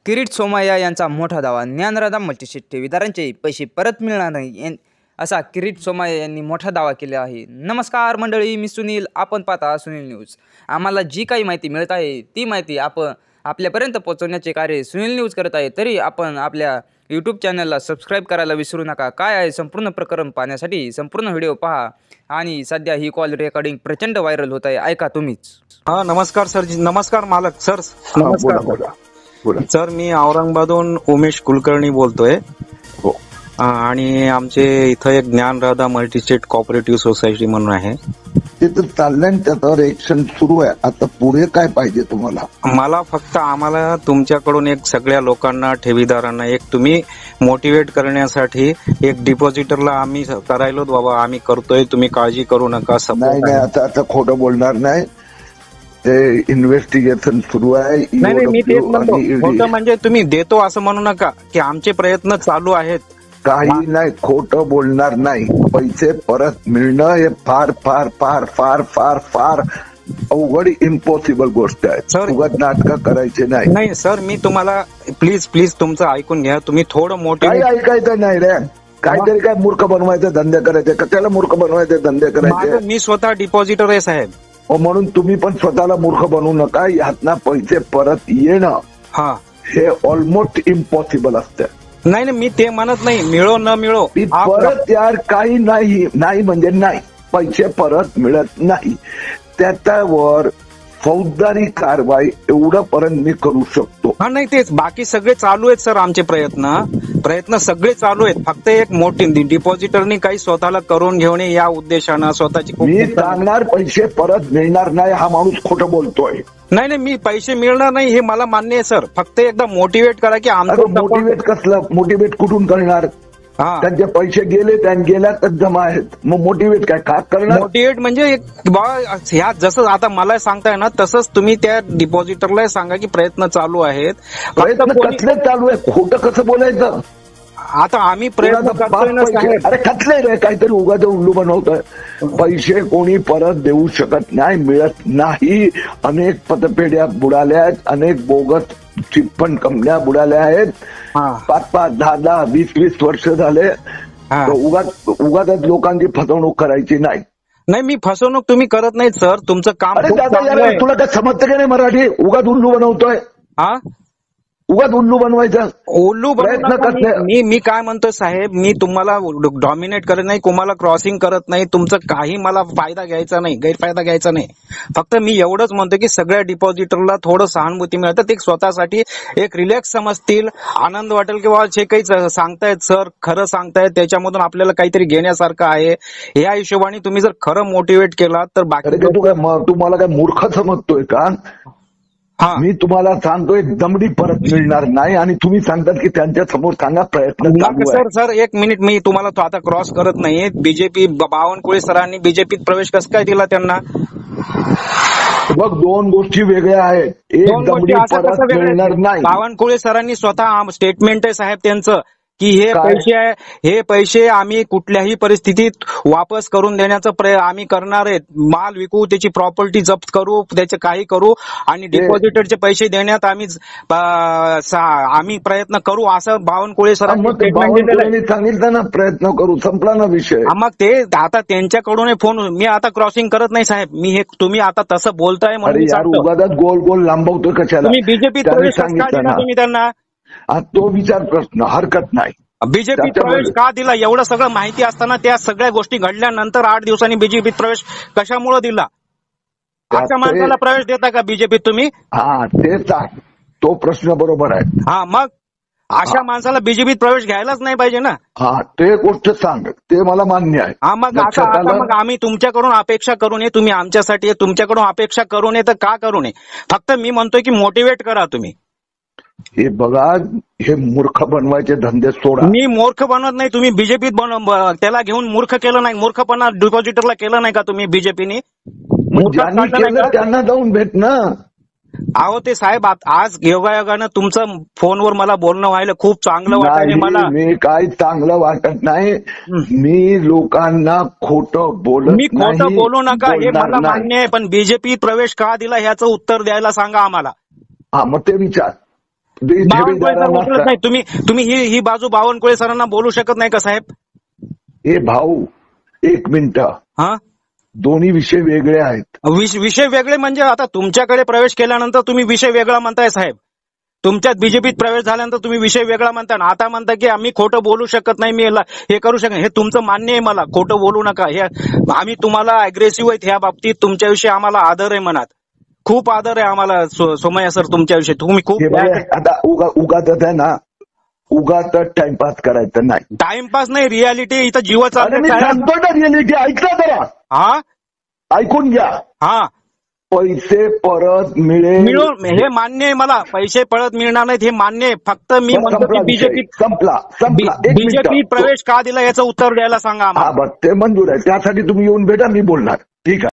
किरीट सोमय्या यांचा मोठा दावा, ज्ञानराधा मल्टीस्टेट ठेवीदारांचे पैसे परत मिळणार नाही असा किरीट सोमय्या यांनी मोठा दावा केला आहे. नमस्कार मंडळी, मी सुनील, आपण पाहता सुनील न्यूज. आम्हाला जी काही माहिती मिळत आहे ती माहिती आपण आपल्यापर्यंत पोहोचवण्याचे कार्य सुनील न्यूज करत आहे. तरी आपण आपल्या यूट्यूब चॅनलला सबस्क्राईब करायला विसरू नका. काय आहे संपूर्ण प्रकरण पाहण्यासाठी संपूर्ण व्हिडिओ पहा. आणि सध्या ही कॉल रेकॉर्डिंग प्रचंड व्हायरल होत आहे, ऐका तुम्हीच. नमस्कार सर. नमस्कार मालक सर. नमस्कार. बोला. सर, मी औरंगाबादहून उमेश कुलकर्णी बोलतोय. हो. आणि आमचे इथं एक ज्ञानराधा मल्टीस्टेट कोऑपरेटिव्ह सोसायटी म्हणून आहे. ते तर चाललंय, त्याच्यावर एक्शन सुरू आहे. आता पुढे काय पाहिजे तुम्हाला? मला फक्त आम्हाला तुमच्याकडून एक सगळ्या लोकांना, ठेवीदारांना एक तुम्ही मोटिवेट करण्यासाठी एक डिपॉझिटरला आम्ही करायलो बाबा, आम्ही करतोय, तुम्ही काळजी करू नका. नाही, आता खोटं बोलणार नाही. ते इन्व्हेस्टिगेशन सुरू आहे. नाही, मी तेच म्हणतो. खोटं म्हणजे तुम्ही देतो असं म्हणू नका की आमचे प्रयत्न चालू आहेत. काही नाही, खोटं बोलणार नाही. पैसे परत मिळणं हे फार फार फार फार फार फार अवघड, इम्पॉसिबल गोष्ट आहे. सर, उगाच नाटकं करायचे नाही. नाही सर, मी तुम्हाला प्लीज तुमचं ऐकून घ्या. तुम्ही थोडं मोठे काही ऐकायचं नाही रे. काहीतरी काय मूर्ख बनवायचे धंदे करायचे, कशाला मूर्ख बनवायचे धंदे करायचे? मी स्वतः डिपॉझिटर आहे साहेब. म्हणून तुम्ही पण स्वतःला मूर्ख बनवू नका. यातना पैसे परत येणं हे ऑलमोस्ट इम्पॉसिबल असतं. नाही, मी ते म्हणत नाही, मिळो न मिळो परत यार काही नाही म्हणजे नाही, पैसे परत मिळत नाही. त्याच्यावर फौजदारी कारवाई एवढं पर्यंत मी करू शकतो. नाही, तेच बाकी सगळे चालू आहेत सर. आमचे प्रयत्न सगळे चालू आहेत. फक्त एक मोठी डिपॉझिटरनी काही स्वतःला करून घेऊन या उद्देशानं स्वतःची मी सांगणार पैसे परत मिळणार नाही, हा माणूस खोटं बोलतोय. नाही, मी पैसे मिळणार नाही हे मला मान्य आहे सर. फक्त एकदा मोटिवेट करा की आमचं. मोटिवेट कसलं? मोटिवेट कुठून करणार? त्यांचे पैसे गेल्यातच जमा आहेत. मग मोटिवेट काय का करणार? मोटिवेट म्हणजे ह्या जसं आता मला सांगताय ना, तसंच तुम्ही त्या डिपॉझिटरला सांगा की प्रयत्न चालू आहेत. प्रयत्न कसले चालू आहे? खोटं कसं बोलायचं? आता आम्ही प्रयत्न करतोय ना साहेब. अरे कसले रे, काहीतरी उगाच उल्लू बनवतोय. पैसे कोणी परत देऊ शकत नाही, मिळत नाही. अनेक पतपेढ्या बुडाल्या आहेत, अनेक बोगस चिटफंड कंपन्या बुडाल्या आहेत. 5-5, 10-10, 20-20 वर्ष झाले. उगाच लोकांची फसवणूक करायची नाही. नाही, मी फसवणूक तुम्ही करत नाही सर. तुमचं काम तुला काय समजतं का नाही मराठी? उगाच उल्लू बनवतोय. उगाच उल्लू बनवायचं. उल्लू प्रयत्न करते मी काय म्हणतोय साहेब, मी तुम्हाला डॉमिनेट करत नाही, तुम्हाला क्रॉसिंग करत नाही. तुमचं काही मला फायदा घ्यायचा नाही, गैरफायदा घ्यायचा नाही. फक्त मी एवढंच म्हणतो की सगळ्या डिपॉझिटरला थोडं सहानुभूती मिळतं. ते स्वतःसाठी एक रिलॅक्स समजतील, आनंद वाटेल की बाबा जे काही सांगतायत सर खरं सांगतायत, त्याच्यामधून आपल्याला काहीतरी घेण्यासारखं आहे. या हिशोबाने तुम्ही जर खरं मोटिवेट केला तर बाकी. तू मला काय मूर्ख समजतोय का? मी तुम्हाला सांगतोय दमडी परत मिळणार नाही. आणि तुम्ही सांगतात की त्यांच्या समोर सांगा प्रयत्न चालू आहे. सर 1 मिनिट, मी तुम्हाला तो आता क्रॉस करत नाही. बीजेपी बावनकुळे सरांनी बीजेपीत प्रवेश कसं काय दिला त्यांना? बघ, 2 गोष्टी वेगळ्या आहेत. एक दमडी परत मिळणार नाही. बावनकुळे सरांनी स्वतः स्टेटमेंट आहे साहेब त्यांचं की हे पैसे आम्ही कुठल्याही परिस्थितीत वापस करून देण्याचं आम्ही करणार आहेत. माल विकू, त्याची प्रॉपर्टी जप्त करू, त्याचे काही करू आणि डिपॉझिटरचे पैसे देण्यात आम्ही प्रयत्न करू, असं बावनकुळे सरांनी सांगितलं ना. प्रयत्न करू, संपला ना विषय. मग ते आता त्यांच्याकडून फोन, मी आता क्रॉसिंग करत नाही साहेब. मी हे तुम्ही आता तसं बोलताय म्हणून गोल गोल लांबवतोय कशाला? तुम्ही बीजेपीत प्रवेश का दिला तुम्ही त्यांना? तो विचार प्रश्न, हरकत नाही. बीजेपीत प्रवेश का दिला? एवढं सगळं माहिती असताना, त्या सगळ्या गोष्टी घडल्यानंतर 8 दिवसांनी बीजेपीत प्रवेश कशामुळे दिला? अशा माणसाला प्रवेश देता का बीजेपीत तुम्ही? ते तो प्रश्न बरोबर आहे. मग अशा माणसाला बीजेपीत प्रवेश घ्यायलाच नाही पाहिजे ना. ते गोष्ट सांग, ते मला मान्य आहे. मग आम्ही तुमच्याकडून अपेक्षा करू नये, तुम्ही आमच्यासाठी तुमच्याकडून अपेक्षा करू नये तर का करू नये? फक्त मी म्हणतोय की मोटिवेट करा तुम्ही. हे बघा, हे मूर्ख बनवायचे धंदे सोडा. मी मूर्ख बनवत नाही. तुम्ही बीजेपीत त्याला घेऊन मूर्ख केलं नाही, मूर्खपणा डिपॉझिटरला केलं नाही का तुम्ही बीजेपीने? त्यांना जाऊन भेट ना. अहो ते साहेब, आज योगायोगानं तुमचं फोनवर मला बोलणं व्हायला खूप चांगलं वाटलं मला. मी काही चांगलं वाटत नाही. मी लोकांना खोटं बोलत. मी खोटं बोलू नका हे मला मान्य आहे, पण बीजेपी प्रवेश का दिला ह्याचं उत्तर द्यायला सांगा आम्हाला. मग ते विचार. बावनकुळे सर उचलत नाही. तुम्ही ही बाजू बावनकुळे सरांना बोलू शकत नाही का साहेब? हे भाऊ, एक मिनिट, हा, दोन्ही विषय वेगळे आहेत. विषय वेगळे म्हणजे आता तुमच्याकडे प्रवेश केल्यानंतर तुम्ही विषय वेगळा म्हणताय साहेब. तुमच्यात बीजेपीत प्रवेश झाल्यानंतर तुम्ही विषय वेगळा म्हणताय ना. आता म्हणता की आम्ही खोटं बोलू शकत नाही, मी हे करू शकत नाही. हे तुमचं मान्य आहे, मला खोटं बोलू नका. हे आम्ही तुम्हाला अग्रेसिव्ह आहेत ह्या बाबतीत. तुमच्याविषयी आम्हाला आदर आहे, मनात खूप आदर आहे आम्हाला सोमय्या सर तुमच्याविषयी. तुम्ही खूप आता उगाच आहे ना, उगाच टाइमपास करायचं नाही. टाइमपास नाही, रियालिटी इथं जीव चालू. मी सांगतो ना रियालिटी, ऐकता जरा. हा, ऐकून घ्या. हा, पैसे परत मिळून हे मान्य आहे मला. पैसे परत मिळणार नाहीत हे मान्य आहे. फक्त मी म्हणतो की बीजेपी प्रवेश का दिला याचं उत्तर द्यायला सांगा आम्हाला. ते मंजूर आहे, त्यासाठी तुम्ही येऊन भेटा, मी बोलणार. ठीक आहे.